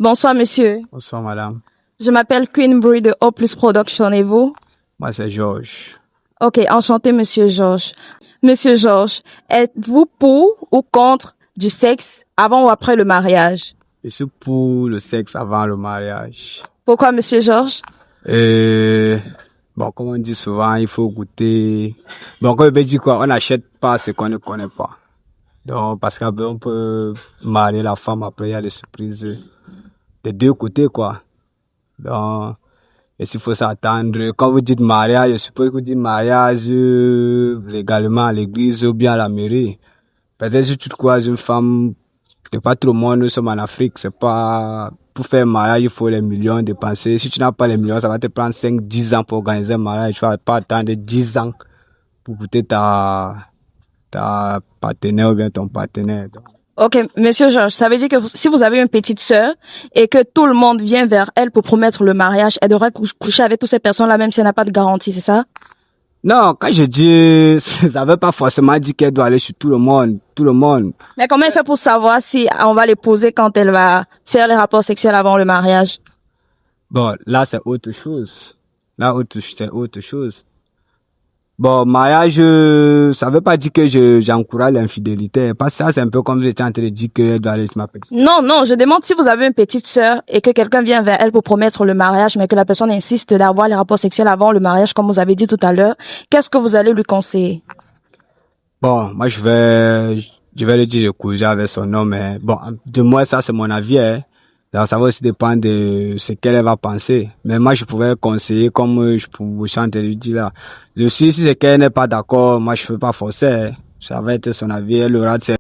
Bonsoir, monsieur. Bonsoir, madame. Je m'appelle Queen Brie de O Plus Production et vous? Moi, c'est Georges. Ok, enchanté, monsieur Georges. Monsieur Georges, êtes-vous pour ou contre du sexe avant ou après le mariage? Je suis pour le sexe avant le mariage. Pourquoi, monsieur Georges? Bon, comme on dit souvent, il faut goûter. Bon, comme on peut dire quoi, on n'achète pas ce qu'on ne connaît pas. Donc, parce qu'on peut marier la femme, après, il y a des surprises des deux côtés, quoi. Donc, et s'il faut s'attendre, quand vous dites mariage, je suppose que vous dites mariage légalement à l'église ou bien à la mairie. Peut-être si tu te croises une femme, c'est pas tout le monde, nous sommes en Afrique, c'est pas, pour faire un mariage, il faut les millions dépenser. Si tu n'as pas les millions, ça va te prendre 5-10 ans pour organiser un mariage. Tu vas pas attendre 10 ans pour goûter ta partenaire ou bien ton partenaire. Donc, Ok, monsieur Georges, ça veut dire que si vous avez une petite sœur et que tout le monde vient vers elle pour promettre le mariage, elle devrait coucher avec toutes ces personnes-là même si elle n'a pas de garantie, c'est ça? non, quand je dis, ça veut pas forcément dire qu'elle doit aller sur tout le monde, tout le monde. Mais comment elle fait pour savoir si on va l'épouser quand elle va faire les rapports sexuels avant le mariage? Bon, là, c'est autre chose. Là, c'est autre chose. Bon, mariage, ça veut pas dire que j'encourage l'infidélité. Parce que ça, c'est un peu comme j'étais en train de dire qu'elle doit aller sur ma petite. Non, je demande si vous avez une petite sœur et que quelqu'un vient vers elle pour promettre le mariage, mais que la personne insiste d'avoir les rapports sexuels avant le mariage, comme vous avez dit tout à l'heure. Qu'est-ce que vous allez lui conseiller? Bon, moi, je vais lui dire de coucher avec son homme, mais bon, de moi, ça, c'est mon avis, hein. Donc, ça va aussi dépendre de ce qu'elle va penser. Mais moi, je pouvais conseiller comme je vous chante lui dire là. Si c'est qu'elle n'est pas d'accord, moi, je peux pas forcer, hein. Ça va être son avis, elle aura de ses